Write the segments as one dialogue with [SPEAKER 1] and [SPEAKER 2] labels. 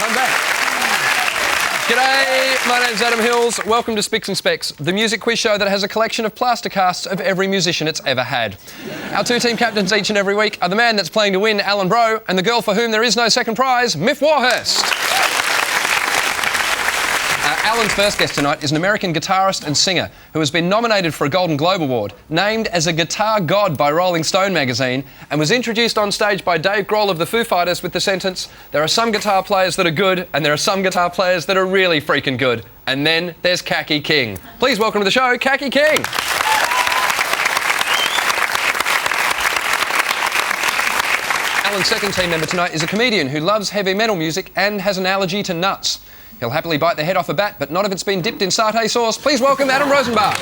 [SPEAKER 1] I'm back. G'day, my name's Adam Hills. Welcome to Spicks and Specks, the music quiz show that has a collection of plaster casts of every musician it's ever had. Our two team captains each and every week are the man that's playing to win, Alan Bro, and the girl for whom there is no second prize, Miff Warhurst. Alan's first guest tonight is an American guitarist and singer who has been nominated for a Golden Globe Award, named as a guitar god by Rolling Stone magazine, and was introduced on stage by Dave Grohl of the Foo Fighters with the sentence, "There are some guitar players that are good, and there are some guitar players that are really freaking good. And then there's Kaki King." Please welcome to the show, Kaki King. Alan's second team member tonight is a comedian who loves heavy metal music and has an allergy to nuts. He'll happily bite the head off a bat, but not if it's been dipped in satay sauce. Please welcome Adam Rosenbach.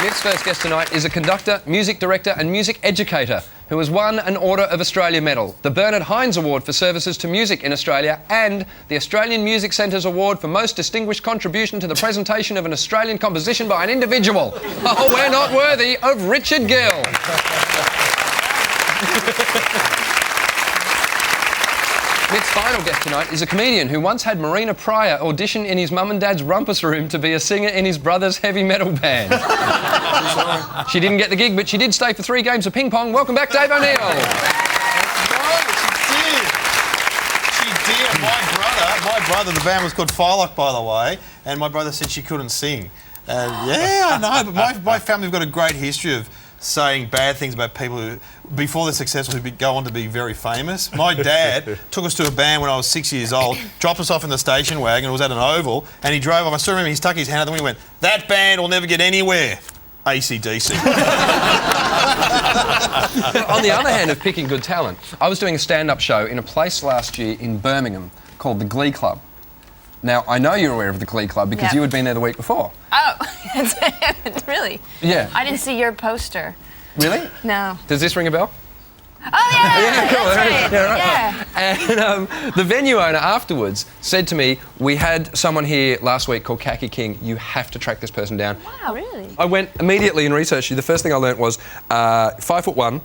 [SPEAKER 1] Miff's first guest tonight is a conductor, music director and music educator who has won an Order of Australia medal, the Bernard Hines Award for Services to Music in Australia, and the Australian Music Centre's Award for Most Distinguished Contribution to the Presentation of an Australian Composition by an Individual. Oh, we're not worthy of Richard Gill. Mick's final guest tonight is a comedian who once had Marina Pryor audition in his mum and dad's rumpus room to be a singer in his brother's heavy metal band. She didn't get the gig, but she did stay for 3 games of ping pong. Welcome back, Dave O'Neill.
[SPEAKER 2] She did. My brother, the band was called Firelock, by the way, and my brother said she couldn't sing. Yeah, I know, but my family've got a great history of saying bad things about people who, before they're successful, who go on to be very famous. My dad took us to a band when I was 6 years old, dropped us off in the station wagon, it was at an oval, and he drove off. I still remember he stuck his hand out the window and went, "That band will never get anywhere." AC/DC.
[SPEAKER 1] On the other hand of picking good talent, I was doing a stand-up show in a place last year in Birmingham called the Glee Club. Now, I know you're aware of the Glee Club because you had been there the week before.
[SPEAKER 3] Oh, really?
[SPEAKER 1] Yeah.
[SPEAKER 3] I didn't see your poster.
[SPEAKER 1] Really?
[SPEAKER 3] No.
[SPEAKER 1] Does this ring a bell?
[SPEAKER 3] Oh, yeah!
[SPEAKER 1] Yeah, cool.
[SPEAKER 3] That's right.
[SPEAKER 1] Yeah, right.
[SPEAKER 3] Yeah.
[SPEAKER 1] And the venue owner afterwards said to me, "We had someone here last week called Kaki King. You have to track this person down."
[SPEAKER 3] Wow, really?
[SPEAKER 1] I went immediately and researched you. The first thing I learnt was 5'1",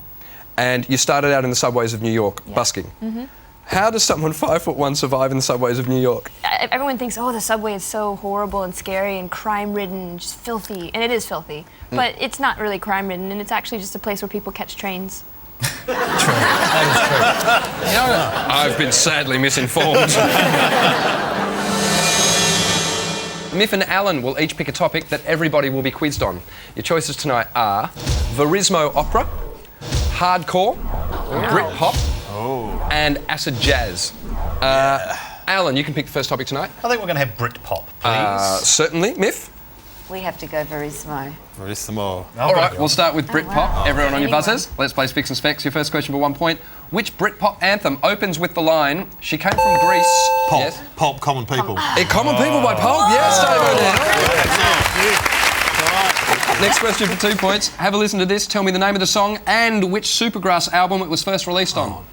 [SPEAKER 1] and you started out in the subways of New York, busking. Mm-hmm. How does someone 5'1" survive in the subways of New York?
[SPEAKER 3] Everyone thinks, oh, the subway is so horrible and scary and crime-ridden and just filthy. And it is filthy. But it's not really crime-ridden, and it's actually just a place where people catch trains.
[SPEAKER 1] True. That is true. You know, I've been sadly misinformed. Miff and Alan will each pick a topic that everybody will be quizzed on. Your choices tonight are Verismo opera, hardcore, Britpop, and acid jazz. Alan, you can pick the first topic tonight.
[SPEAKER 4] I think we're going to have Britpop, please.
[SPEAKER 1] Certainly. Miff?
[SPEAKER 5] We have to go Verismo.
[SPEAKER 2] Verismo.
[SPEAKER 1] All right, we'll start with Britpop.
[SPEAKER 5] wow.
[SPEAKER 1] Everyone on your buzzers. Let's play Spicks and Specks. Your first question for 1 point. Which Britpop anthem opens with the line, "She came from Greece"?
[SPEAKER 2] Pulp.
[SPEAKER 1] Yes.
[SPEAKER 2] Pulp, Common People.
[SPEAKER 1] Common People by Pulp. Yes, Dave O'Neill. Next question for 2 points. Have a listen to this. Tell me the name of the song and which Supergrass album it was first released on.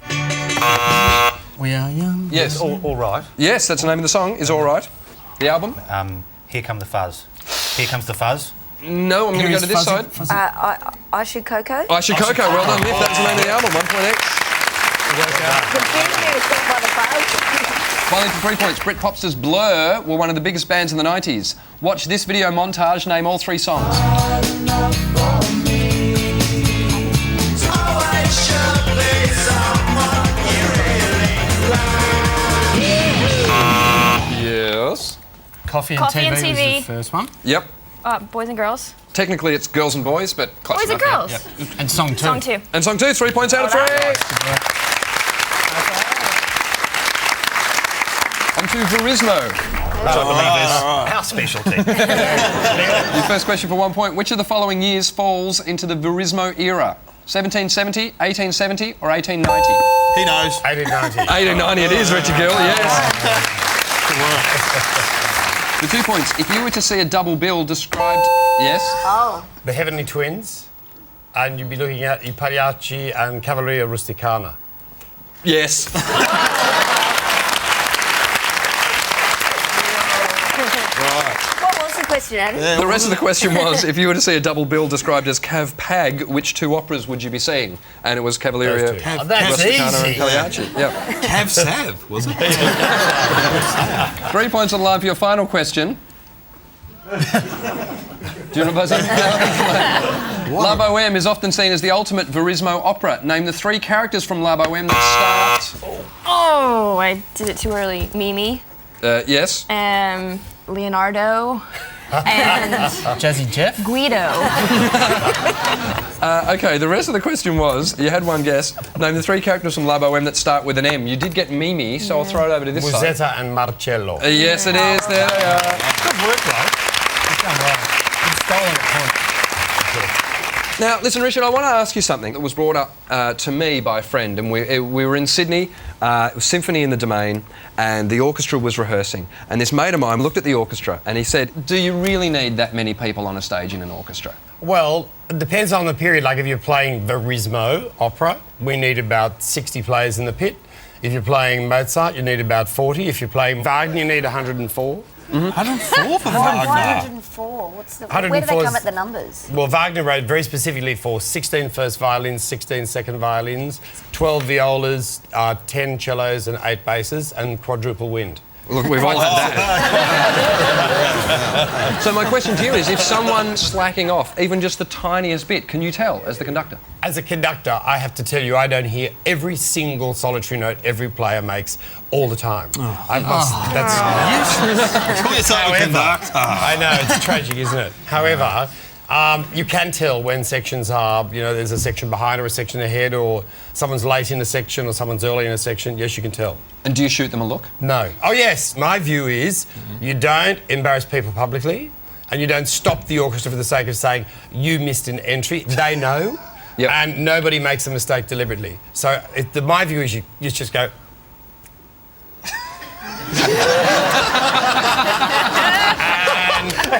[SPEAKER 4] We are young.
[SPEAKER 1] Yes.
[SPEAKER 4] All right.
[SPEAKER 1] Yes, that's the name of the song, is All Right. The album?
[SPEAKER 4] Here Come the Fuzz. Here Comes the Fuzz.
[SPEAKER 1] No, I'm going to go to this side.
[SPEAKER 5] I Should Coco.
[SPEAKER 1] I Should Coco. Well done, Miff. That's the name of the album. 1 point each. Finally, for 3 points, Britpopsters Blur were one of the biggest bands in the 90s. Watch this video montage, name all 3 songs. Yes.
[SPEAKER 4] Coffee and
[SPEAKER 3] Coffee and
[SPEAKER 4] TV was
[SPEAKER 3] TV.
[SPEAKER 4] the first one.
[SPEAKER 1] Yep.
[SPEAKER 3] Boys and girls.
[SPEAKER 1] Technically, it's girls and boys, but close
[SPEAKER 3] Boys and
[SPEAKER 1] enough.
[SPEAKER 3] girls.
[SPEAKER 4] Yep. And song 2.
[SPEAKER 3] Song 2.
[SPEAKER 1] And song 2, 3 points out of 3. On to Verismo.
[SPEAKER 4] Our specialty.
[SPEAKER 1] Your first question for 1 point. Which of the following years falls into the Verismo era? 1770, 1870 or 1890?
[SPEAKER 2] He knows.
[SPEAKER 4] 1890.
[SPEAKER 1] 1890 it is, Richard Gill, yes. For 2 points, if you were to see a double bill described... Yes?
[SPEAKER 5] Oh.
[SPEAKER 6] The Heavenly Twins, and you'd be looking at I Pagliacci and Cavalleria Rusticana.
[SPEAKER 1] Yes.
[SPEAKER 5] What was the question question, Adam.
[SPEAKER 1] The rest of the question was, if you were to see a double bill described as Cav Pag, which two operas would you be seeing? And it was Cavalleria,
[SPEAKER 4] Those two.
[SPEAKER 6] Oh, that's
[SPEAKER 1] Rusticana and
[SPEAKER 6] easy.
[SPEAKER 1] Cagliacci. Yeah.
[SPEAKER 2] Cav Sav, was it?
[SPEAKER 1] 3 points on the line for your final question. Do you want to buzz in? La Boheme is often seen as the ultimate Verismo opera. Name the 3 characters from La Boheme that start...
[SPEAKER 3] Oh, I did it too early. Mimi,
[SPEAKER 1] Yes.
[SPEAKER 3] Leonardo, and
[SPEAKER 4] Jazzy Jeff?
[SPEAKER 3] Guido.
[SPEAKER 1] Okay, the rest of the question was, you had one guess, name the 3 characters from La Boheme that start with an M. You did get Mimi, so I'll throw it over to this side.
[SPEAKER 6] Musetta and Marcello.
[SPEAKER 1] Yes, it is. There they are.
[SPEAKER 6] Good work, bro.
[SPEAKER 4] You've done well. You've stolen a point.
[SPEAKER 1] Now, listen, Richard, I want to ask you something that was brought up to me by a friend, and we were in Sydney, it was Symphony in the Domain, and the orchestra was rehearsing, and this mate of mine looked at the orchestra and he said, do you really need that many people on a stage in an orchestra?
[SPEAKER 6] Well, it depends on the period. Like if you're playing Verismo opera, we need about 60 players in the pit. If you're playing Mozart, you need about 40. If you're playing Wagner, you need 104.
[SPEAKER 2] 104 for Wagner.
[SPEAKER 5] 104. Where do
[SPEAKER 6] 104
[SPEAKER 5] they come
[SPEAKER 6] is-
[SPEAKER 5] at the numbers?
[SPEAKER 6] Well, Wagner wrote very specifically for 16 first violins, 16 second violins, 12 violas, 10 cellos and 8 basses, and quadruple wind.
[SPEAKER 1] Look, we've all had that. So my question to you is, if someone's slacking off, even just the tiniest bit, can you tell as the conductor?
[SPEAKER 6] As a conductor, I have to tell you, I don't hear every single solitary note every player makes all the time. I must. That's.
[SPEAKER 2] Call yourself a
[SPEAKER 6] However,
[SPEAKER 2] conductor.
[SPEAKER 6] I know it's tragic, isn't it? However, you can tell when sections are. You know, there's a section behind or a section ahead, or someone's late in a section or someone's early in a section. Yes, you can tell.
[SPEAKER 1] And do you shoot them a look?
[SPEAKER 6] No. Oh yes, my view is you don't embarrass people publicly, and you don't stop the orchestra for the sake of saying you missed an entry. They know.
[SPEAKER 1] Yep.
[SPEAKER 6] And nobody makes a mistake deliberately. So my view is you just go.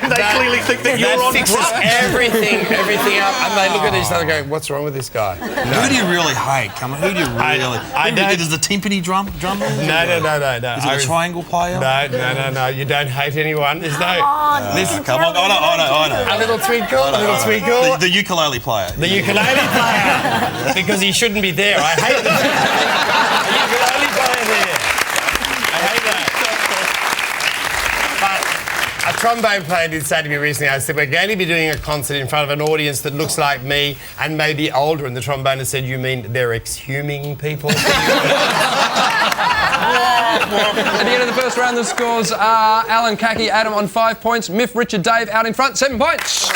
[SPEAKER 4] They clearly think that you're on
[SPEAKER 6] fixes
[SPEAKER 4] drugs.
[SPEAKER 6] everything up, and they look at each other going, "What's wrong with this guy?"
[SPEAKER 2] Who do you really hate? Come on, who do you really?
[SPEAKER 6] I don't-
[SPEAKER 2] Does the timpani drummer?
[SPEAKER 6] No.
[SPEAKER 2] Is it a triangle player?
[SPEAKER 6] No. You don't hate anyone. There's no. Listen,
[SPEAKER 2] Come on, I know.
[SPEAKER 6] a little twinkle,
[SPEAKER 2] The ukulele player.
[SPEAKER 6] The ukulele player, because he shouldn't be there. I hate the ukulele player there. I hate that. But a trombone player did say to me recently, I said, we're going to be doing a concert in front of an audience that looks like me and maybe older. And the trombonist said, you mean they're exhuming people?
[SPEAKER 1] At the end of the first round, the scores are Alan, Kaki, Adam on 5 points, Miff, Richard, Dave out in front, 7 points.